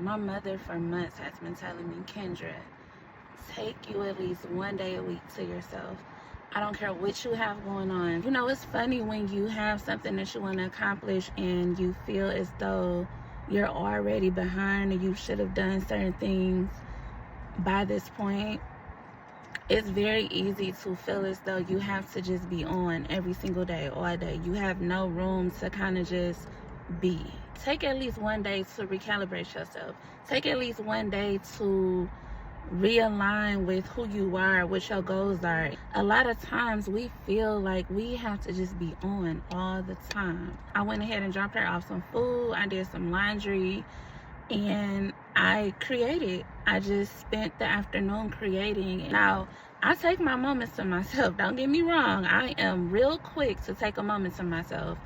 My mother for months has been telling me, Kendra, take you at least one day a week to yourself. I don't care what you have going on. You know, it's funny when you have something that you want to accomplish and you feel as though you're already behind and you should have done certain things by this point. It's very easy to feel as though you have to just be on every single day, all day. You have no room to kind of just be. Take at least one day to recalibrate yourself. Take at least one day to realign with who you are, what your goals are. A lot of times we feel like we have to just be on all the time. I went ahead and dropped her off some food. I did some laundry and I created. I just spent the afternoon creating. Now, I take my moments to myself. Don't get me wrong. I am real quick to take a moment to myself.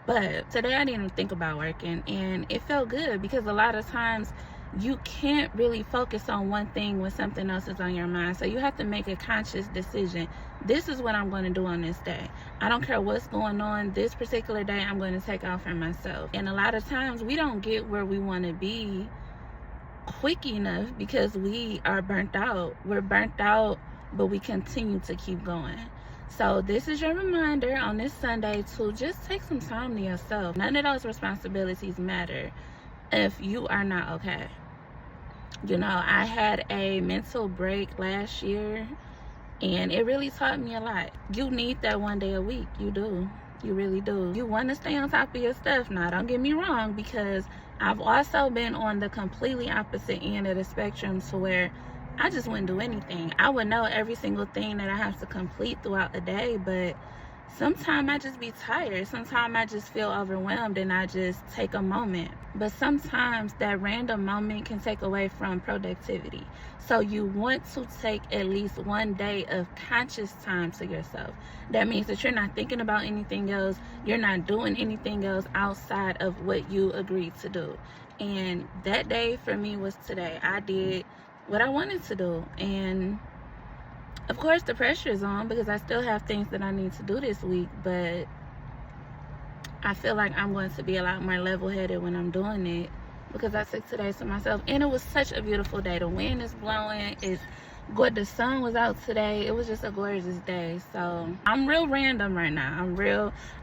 But today I didn't even think about working, and it felt good because a lot of times you can't really focus on one thing when something else is on your mind. So you have to make a conscious decision. This is what I'm going to do on this day. I don't care what's going on. This particular day, I'm going to take out for myself. And a lot of times we don't get where we want to be quick enough because we are burnt out. We're burnt out, but we continue to keep going. So this is your reminder on this Sunday to just take some time to yourself. None of those responsibilities matter if you are not okay. You know, I had a mental break last year and it really taught me a lot. You need that one day a week. You do. You really do. You want to stay on top of your stuff. Now, don't get me wrong, because I've also been on the completely opposite end of the spectrum to where I just wouldn't do anything. I would know every single thing that I have to complete throughout the day, but sometimes I just be tired. Sometimes I just feel overwhelmed and I just take a moment. But sometimes that random moment can take away from productivity. So you want to take at least one day of conscious time to yourself. That means that you're not thinking about anything else. You're not doing anything else outside of what you agreed to do. And that day for me was today. I did what I wanted to do, and of course the pressure is on because I still have things that I need to do this week, but I feel like I'm going to be a lot more level-headed when I'm doing it because I took today to myself. And it was such a beautiful day. The wind is blowing, it's good, the sun was out today. It was just a gorgeous day. So I'm real random right now.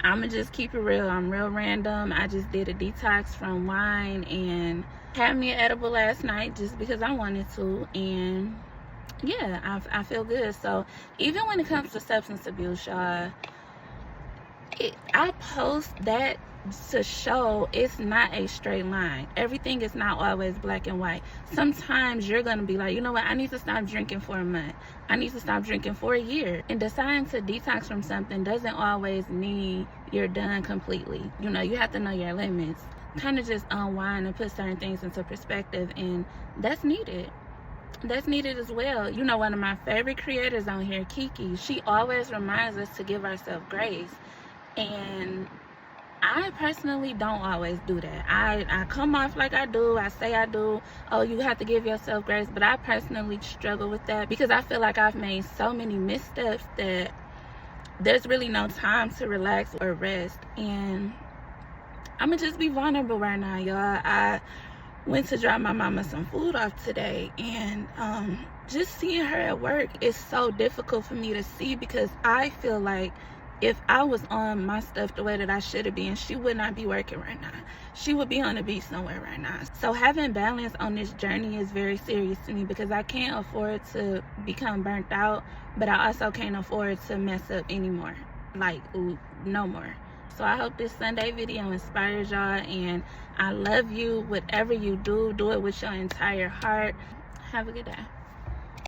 I'ma just keep it real. I'm real random. I just did a detox from wine and had me an edible last night just because I wanted to, and yeah, I feel good. So even when it comes to substance abuse, y'all, I post that to show it's not a straight line. Everything is not always black and white. Sometimes you're gonna be like, you know what, I need to stop drinking for a month. I need to stop drinking for a year. And deciding to detox from something doesn't always mean you're done completely. You know, you have to know your limits. Kind of just unwind and put certain things into perspective, and that's needed. That's needed as well. You know, one of my favorite creators on here, Kiki, she always reminds us to give ourselves grace. And I personally don't always do that. I come off like I do. I say I do. Oh, you have to give yourself grace. But I personally struggle with that because I feel like I've made so many missteps that there's really no time to relax or rest. And I'm going to just be vulnerable right now, y'all. I went to drop my mama some food off today, and just seeing her at work is so difficult for me to see because I feel like if I was on my stuff the way that I should have been, she would not be working right now. She would be on the beach somewhere right now. So having balance on this journey is very serious to me because I can't afford to become burnt out, but I also can't afford to mess up anymore. Like, no more. So I hope this Sunday video inspires y'all, and I love you. Whatever you do, do it with your entire heart. Have a good day.